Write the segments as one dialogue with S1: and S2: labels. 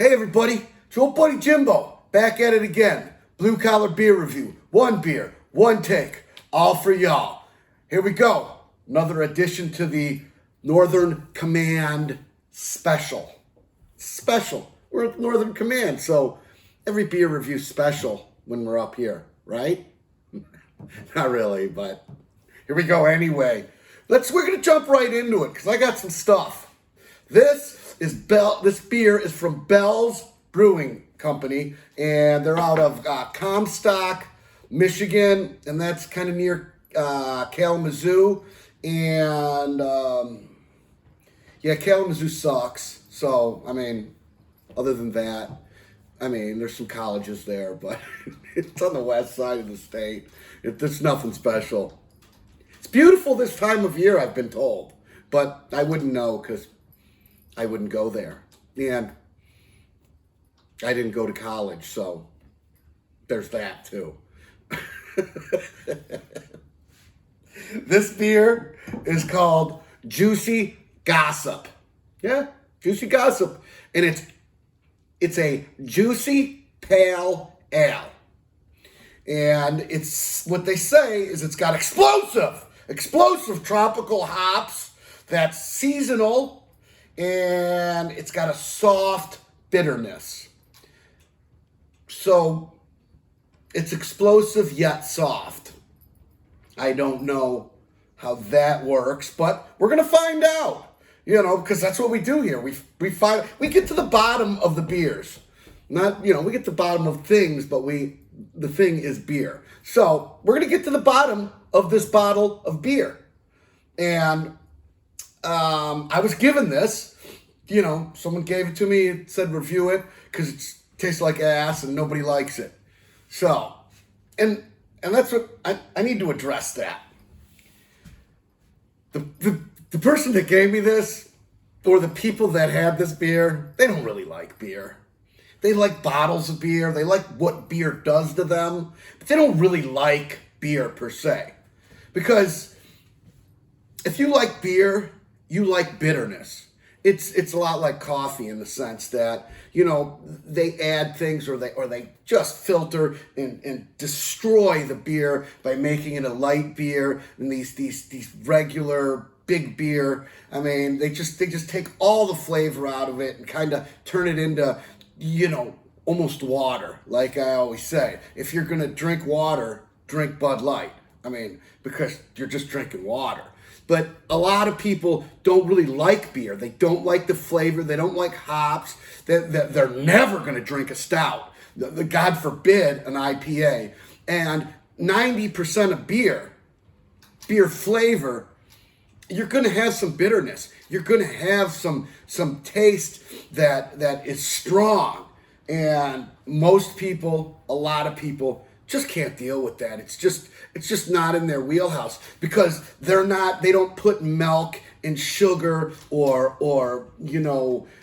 S1: Hey everybody, it's your old buddy Jimbo, back at it again. Blue Collar Beer Review. One beer, one take, all for y'all. Here we go. Another addition to the Northern Command special. Special. We're at Northern Command, so every beer review special when we're up here, right? Not really, but here we go anyway. We're gonna jump right into it because I got some stuff. This beer is from Bell's Brewing Company, and they're out of Comstock, Michigan, and that's kind of near Kalamazoo. And Kalamazoo sucks. So, I mean, other than that, I mean, there's some colleges there, but it's on the west side of the state. There's nothing special. It's beautiful this time of year, I've been told, but I wouldn't know because I wouldn't go there. And I didn't go to college, so there's that too. This beer is called Juicy Gossip. Yeah, Juicy Gossip. And it's a juicy pale ale. And it's what they say is it's got explosive tropical hops that's seasonal, and it's got a soft bitterness. So it's explosive yet soft. I don't know how that works, but we're gonna find out. Because that's what we do here. We get to the bottom of the beers. We get to the bottom of things, but the thing is beer. So we're gonna get to the bottom of this bottle of beer. And I was given this, someone gave it to me, it said review it because it tastes like ass and nobody likes it. So, and that's what I need to address that. The person that gave me this, or the people that had this beer, they don't really like beer. They like bottles of beer. They like what beer does to them, but they don't really like beer per se. Because if you like beer, you like bitterness. It's a lot like coffee in the sense that, they add things or they just filter and destroy the beer by making it a light beer and these regular big beer. I mean, they just take all the flavor out of it and kind of turn it into, almost water. Like I always say, if you're going to drink water, drink Bud Light. I mean, because you're just drinking water. But a lot of people don't really like beer. They don't like the flavor. They don't like hops. They're never going to drink a stout. God forbid an IPA. And 90% of beer flavor, you're going to have some bitterness. You're going to have some taste that is strong. And most people, a lot of people, just can't deal with that. It's just not in their wheelhouse because they don't put milk and sugar or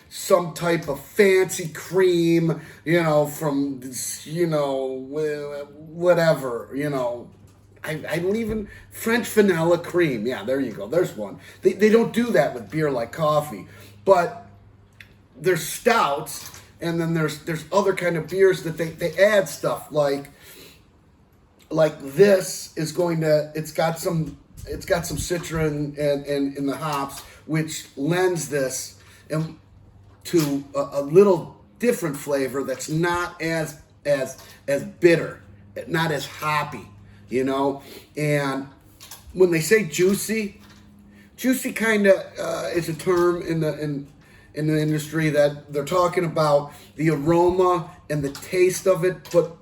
S1: some type of fancy cream, from whatever, I don't even French vanilla cream. Yeah, there you go. There's one. They don't do that with beer like coffee. But there's stouts, and then there's other kind of beers that they add stuff like this is it's got some citron and in the hops, which lends this to a little different flavor that's not as bitter, not as hoppy, And when they say juicy kind of is a term in the industry that they're talking about the aroma and the taste of it, but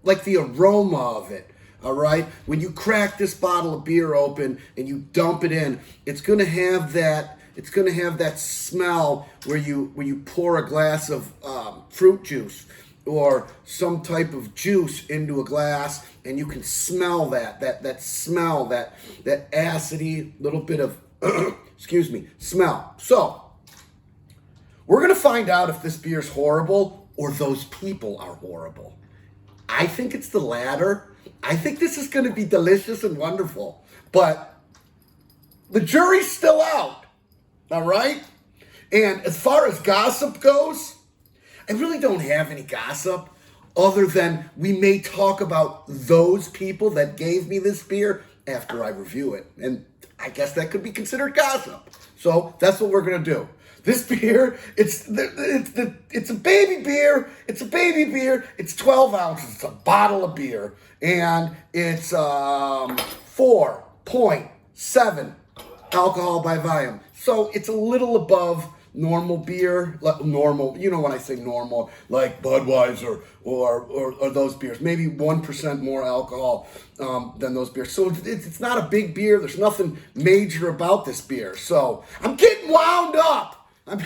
S1: like the aroma of it, all right? When you crack this bottle of beer open and you dump it in, it's going to have that smell where you pour a glass of fruit juice or some type of juice into a glass, and you can smell that smell, that acidy little bit of smell. So we're going to find out if this beer's horrible or those people are horrible. I think it's the latter. I think this is going to be delicious and wonderful. But the jury's still out. All right? And as far as gossip goes, I really don't have any gossip other than we may talk about those people that gave me this beer after I review it. And I guess that could be considered gossip. So that's what we're going to do. This beer, it's a baby beer. It's a baby beer. It's 12 ounces. It's a bottle of beer. And it's 4.7 alcohol by volume. So it's a little above normal beer, normal, you know when I say normal, like Budweiser or those beers, maybe 1% more alcohol than those beers. So it's not a big beer. There's nothing major about this beer. So I'm getting wound up. I'm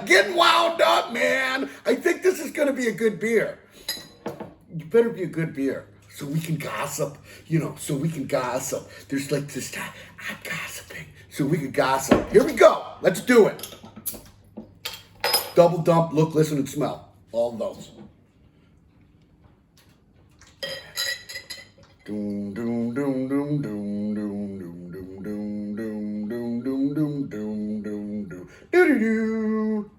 S1: getting wound up, man. I think this is going to be a good beer. You better be a good beer. So we can gossip, so we can gossip. There's like this, I'm gossiping. So we can gossip. Here we go. Let's do it. Double dump, look, listen, and smell. All of those. Doom, doom, doom, doom, doom, doom, doom, doom, doom, doom, doom, doom, doom, doom, doom, doom, doo-doo-doo.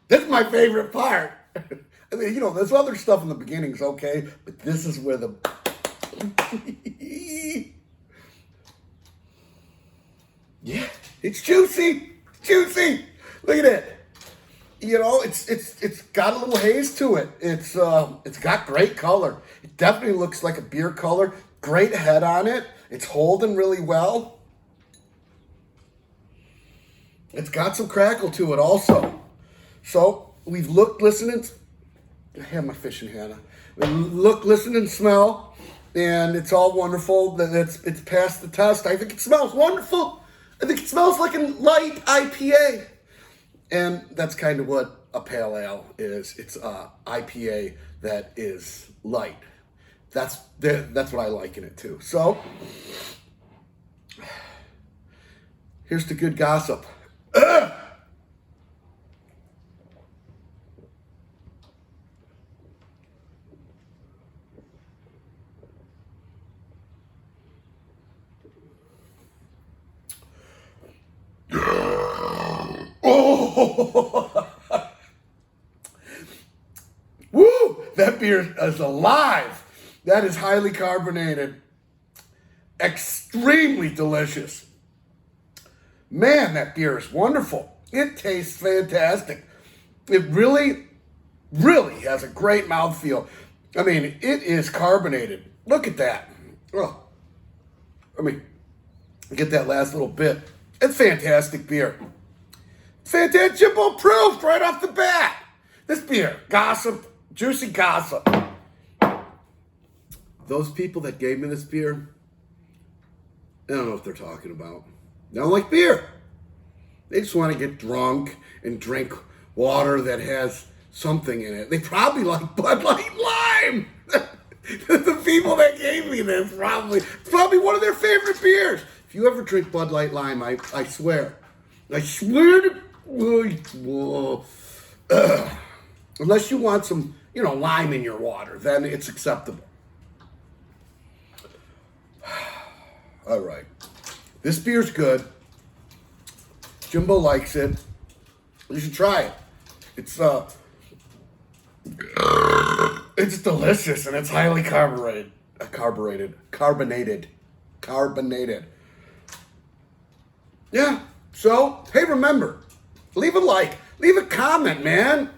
S1: This is my favorite part. I mean, there's other stuff in the beginning's okay, but this is where the... Yeah, it's juicy. Juicy. Look at it. It's got a little haze to it. It's got great color. It definitely looks like a beer color. Great head on it. It's holding really well. It's got some crackle to it also. So we've looked, listened, and I have my fishing hat on. We look, listen, and smell, and it's all wonderful. That it's passed the test. I think it smells wonderful. I think it smells like a light IPA. And that's kind of what a pale ale is. It's a IPA that is light. That's what I like in it too. So, here's the good gossip. Ugh! Oh! Woo! That beer is alive. That is highly carbonated. Extremely delicious. Man, that beer is wonderful. It tastes fantastic. It really, really has a great mouthfeel. I mean, it is carbonated. Look at that. Oh. I mean, get that last little bit. It's fantastic beer. Fantastic, Jimbo proof right off the bat. This beer, gossip, juicy gossip. Those people that gave me this beer, I don't know what they're talking about. They don't like beer. They just want to get drunk and drink water that has something in it. They probably like Bud Light Lime. The people that gave me this probably one of their favorite beers. If you ever drink Bud Light Lime, I swear to... unless you want some, lime in your water, then it's acceptable. All right. This beer's good. Jimbo likes it. You should try it. It's delicious and it's highly carbonated. Yeah. So, hey, remember, leave a like, leave a comment, man.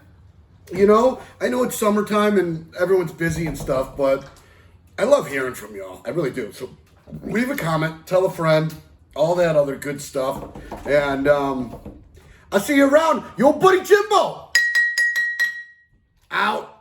S1: I know it's summertime and everyone's busy and stuff, but I love hearing from y'all. I really do. So leave a comment, tell a friend, all that other good stuff. And I'll see you around. Your buddy Jimbo. Out.